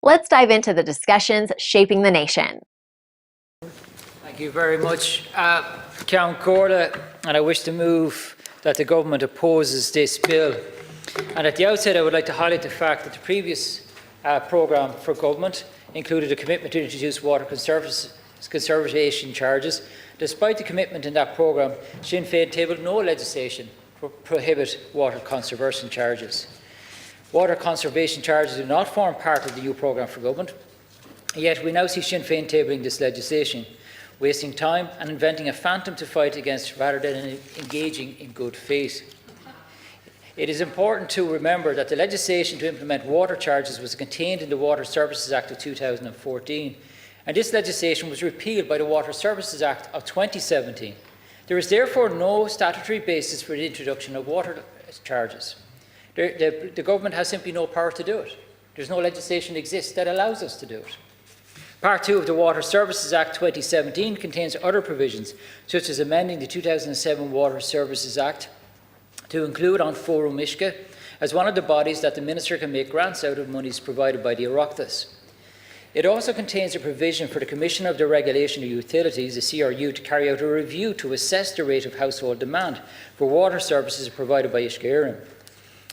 Let's dive into the discussions shaping the nation. Thank you very much, Count Corda, and I wish to move that the government opposes this bill. And at the outset, I would like to highlight the fact that the previous programme for government included a commitment to introduce water conservation charges. Despite the commitment in that programme, Sinn Féin tabled no legislation to prohibit water conservation charges. Water conservation charges do not form part of the new programme for government, yet we now see Sinn Féin tabling this legislation, wasting time and inventing a phantom to fight against rather than engaging in good faith. It is important to remember that the legislation to implement water charges was contained in the Water Services Act of 2014, and this legislation was repealed by the Water Services Act of 2017. There is therefore no statutory basis for the introduction of water charges. The government has simply no power to do it. There's no legislation that exists that allows us to do it. Part 2 of the Water Services Act 2017 contains other provisions, such as amending the 2007 Water Services Act to include An Fórum Uisce as one of the bodies that the Minister can make grants out of monies provided by the Oireachtas. It also contains a provision for the Commission of the Regulation of Utilities, the CRU, to carry out a review to assess the rate of household demand for water services provided by Uisce Éireann.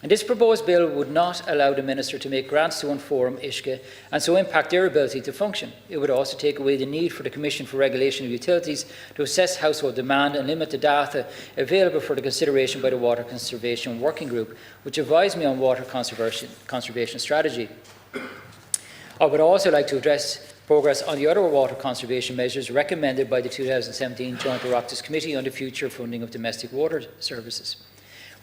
And this proposed bill would not allow the Minister to make grants to An Fórum Uisce and so impact their ability to function. It would also take away the need for the Commission for Regulation of Utilities to assess household demand and limit the data available for the consideration by the Water Conservation Working Group, which advised me on water conservation strategy. I would also like to address progress on the other water conservation measures recommended by the 2017 Joint Oireachtas Committee on the Future Funding of Domestic Water Services.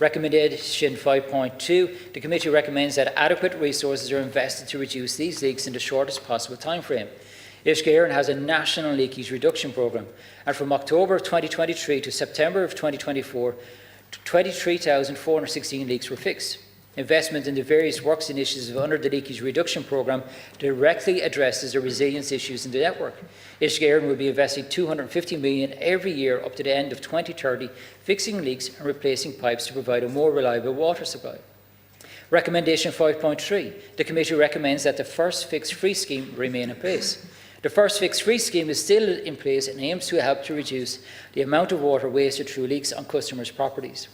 Recommendation 5.2, the committee recommends that adequate resources are invested to reduce these leaks in the shortest possible time frame. Uisce Éireann has a national leakage reduction programme, and from October of 2023 to September of 2024, 23,416 leaks were fixed. Investment in the various works initiatives under the leakage reduction programme directly addresses the resilience issues in the network. Uisce Éireann will be investing $250 million every year up to the end of 2030, fixing leaks and replacing pipes to provide a more reliable water supply. Recommendation 5.3. The committee recommends that the First Fix Free scheme remain in place. The First Fix Free scheme is still in place and aims to help to reduce the amount of water wasted through leaks on customers' properties.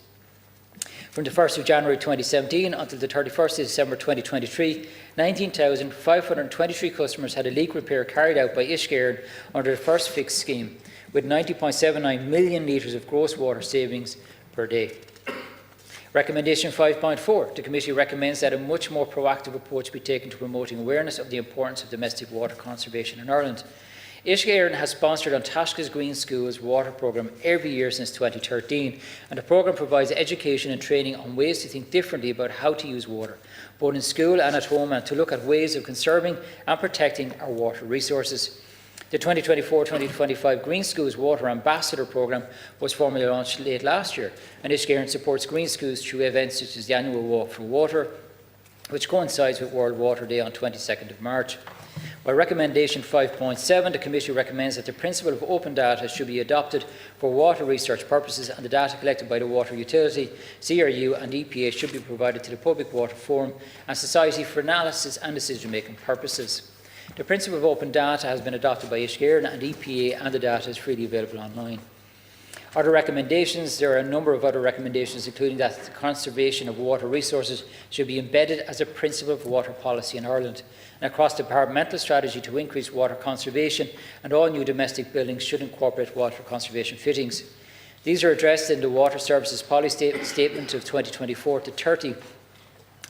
From the 1st of January 2017 until the 31st of December 2023, 19,523 customers had a leak repair carried out by Uisce Éireann under the First Fix scheme, with 90.79 million litres of gross water savings per day. Recommendation 5.4. The committee recommends that a much more proactive approach be taken to promoting awareness of the importance of domestic water conservation in Ireland. Uisce Éireann has sponsored An Taisce's Green Schools water programme every year since 2013, and the programme provides education and training on ways to think differently about how to use water, both in school and at home, and to look at ways of conserving and protecting our water resources. The 2024-2025 Green Schools Water Ambassador programme was formally launched late last year, and Uisce Éireann supports Green Schools through events such as the annual Walk for Water, which coincides with World Water Day on 22nd of March. By recommendation 5.7, the committee recommends that the principle of open data should be adopted for water research purposes, and the data collected by the water utility, CRU and EPA should be provided to the Public Water Forum and Society for analysis and decision-making purposes. The principle of open data has been adopted by Uisce Éireann and EPA, and the data is freely available online. Other recommendations, there are a number of other recommendations, including that the conservation of water resources should be embedded as a principle of water policy in Ireland, and a cross-departmental strategy to increase water conservation, and all new domestic buildings should incorporate water conservation fittings. These are addressed in the Water Services Policy Statement of 2024-30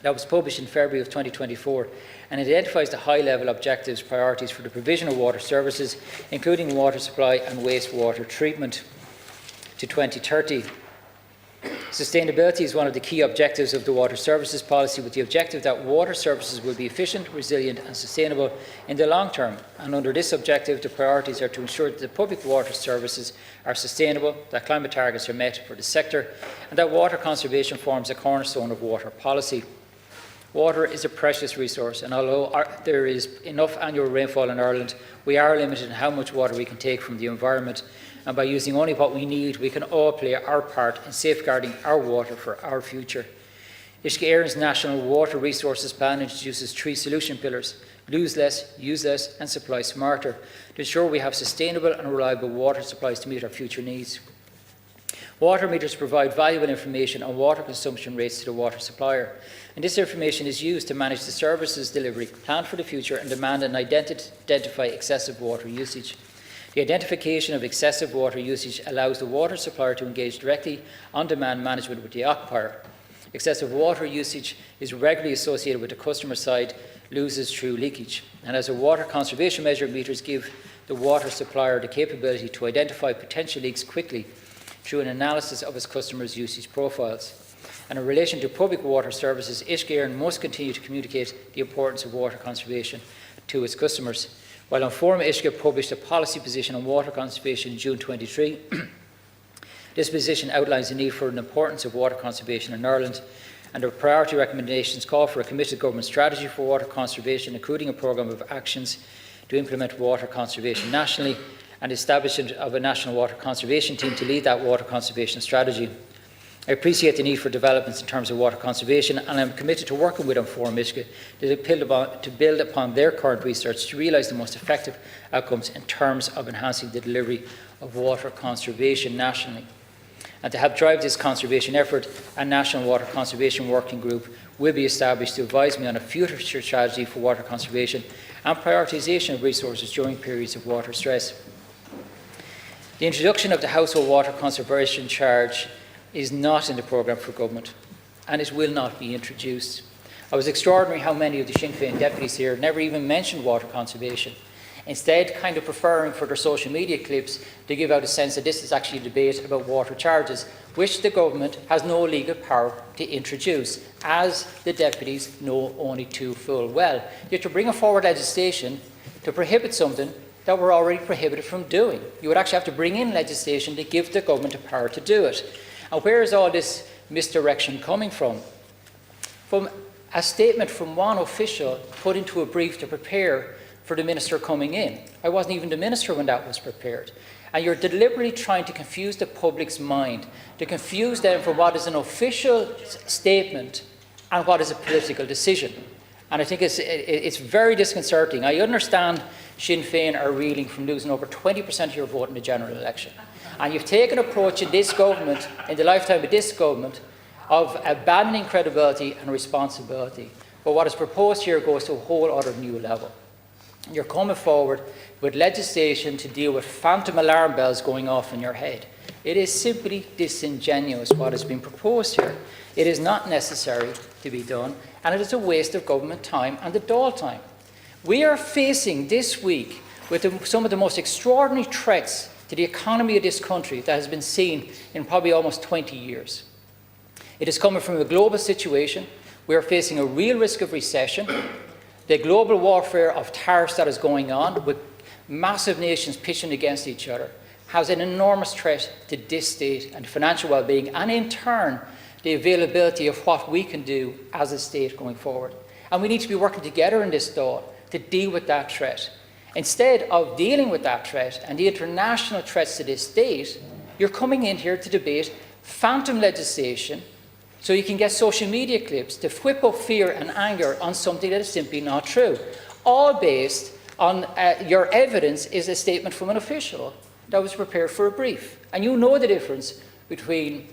that was published in February of 2024, and identifies the high-level objectives, priorities for the provision of water services, including water supply and wastewater treatment to 2030. Sustainability is one of the key objectives of the Water Services Policy, with the objective that water services will be efficient, resilient and sustainable in the long term. And under this objective, the priorities are to ensure that the public water services are sustainable, that climate targets are met for the sector, and that water conservation forms a cornerstone of water policy. Water is a precious resource, and although there is enough annual rainfall in Ireland, we are limited in how much water we can take from the environment, and by using only what we need, we can all play our part in safeguarding our water for our future. Uisce Éireann's National Water Resources Plan introduces 3 solution pillars: lose less, use less and supply smarter to ensure we have sustainable and reliable water supplies to meet our future needs. Water meters provide valuable information on water consumption rates to the water supplier, and this information is used to manage the services delivery, plan for the future and demand and identify excessive water usage. The identification of excessive water usage allows the water supplier to engage directly on demand management with the occupier. Excessive water usage is regularly associated with the customer side loses through leakage, and as a water conservation measure, meters give the water supplier the capability to identify potential leaks quickly through an analysis of its customers' usage profiles. And in relation to public water services, Uisce must continue to communicate the importance of water conservation to its customers. While Inform Uisce published a policy position on water conservation in June 23, this position outlines the need for the importance of water conservation in Ireland, and the priority recommendations call for a committed government strategy for water conservation, including a programme of actions to implement water conservation nationally, and establishment of a national water conservation team to lead that water conservation strategy. I appreciate the need for developments in terms of water conservation, and I am committed to working with Inform Uisce to build upon their current research to realise the most effective outcomes in terms of enhancing the delivery of water conservation nationally. And to help drive this conservation effort, a National Water Conservation Working Group will be established to advise me on a future strategy for water conservation and prioritisation of resources during periods of water stress. The introduction of the Household Water Conservation Charge is not in the programme for government, and it will not be introduced. It was extraordinary how many of the Sinn Féin deputies here never even mentioned water conservation, instead kind of preferring for their social media clips to give out a sense that this is actually a debate about water charges, which the government has no legal power to introduce, as the deputies know only too full well. Yet to bring forward legislation to prohibit something that we're already prohibited from doing. You would actually have to bring in legislation to give the government the power to do it. And where is all this misdirection coming from? From a statement from one official put into a brief to prepare for the minister coming in. I wasn't even the minister when that was prepared. And you're deliberately trying to confuse the public's mind, to confuse them for what is an official statement and what is a political decision. And I think it's very disconcerting. I understand Sinn Féin are reeling from losing over 20% of your vote in the general election. And you've taken an approach in this government, in the lifetime of this government, of abandoning credibility and responsibility. But what is proposed here goes to a whole other new level. You're coming forward with legislation to deal with phantom alarm bells going off in your head. It is simply disingenuous what has been proposed here. It is not necessary to be done, and it is a waste of government time and the Dáil time. We are facing this week with some of the most extraordinary threats to the economy of this country that has been seen in probably almost 20 years. It is coming from a global situation. We are facing a real risk of recession. The global warfare of tariffs that is going on, with massive nations pitching against each other, has an enormous threat to this state and financial well-being, and in turn, the availability of what we can do as a state going forward. And we need to be working together in this Dáil to deal with that threat. Instead of dealing with that threat and the international threats to this state, you're coming in here to debate phantom legislation so you can get social media clips to whip up fear and anger on something that is simply not true. All based on your evidence is a statement from an official that was prepared for a brief. And you know the difference between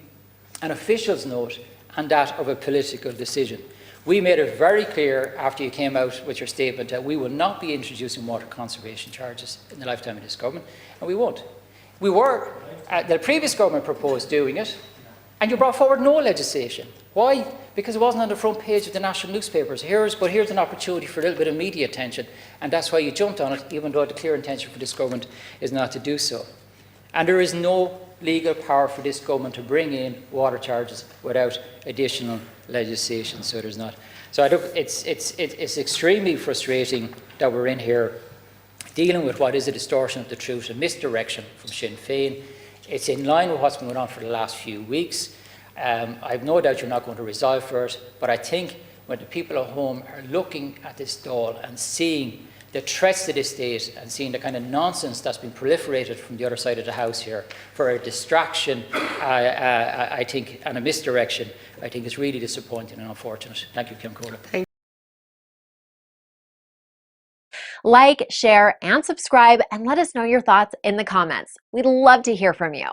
an official's note and that of a political decision. We made it very clear after you came out with your statement that we will not be introducing water conservation charges in the lifetime of this government, and we won't. We were, the previous government proposed doing it, and you brought forward no legislation. Why? Because it wasn't on the front page of the national newspapers. But here's an opportunity for a little bit of media attention, and that's why you jumped on it, even though the clear intention for this government is not to do so. And there is no legal power for this government to bring in water charges without additional legislation. So there's not. So I think it's extremely frustrating that we're in here dealing with what is a distortion of the truth, a misdirection from Sinn Féin. It's in line with what's been going on for the last few weeks. I have no doubt you're not going to resolve for it, but I think when the people at home are looking at this Dáil and seeing the threats to this state and seeing the kind of nonsense that's been proliferated from the other side of the house here for a distraction, I think, and a misdirection, I think is really disappointing and unfortunate. Thank you, Kim Cola. Like, share, and subscribe, and let us know your thoughts in the comments. We'd love to hear from you.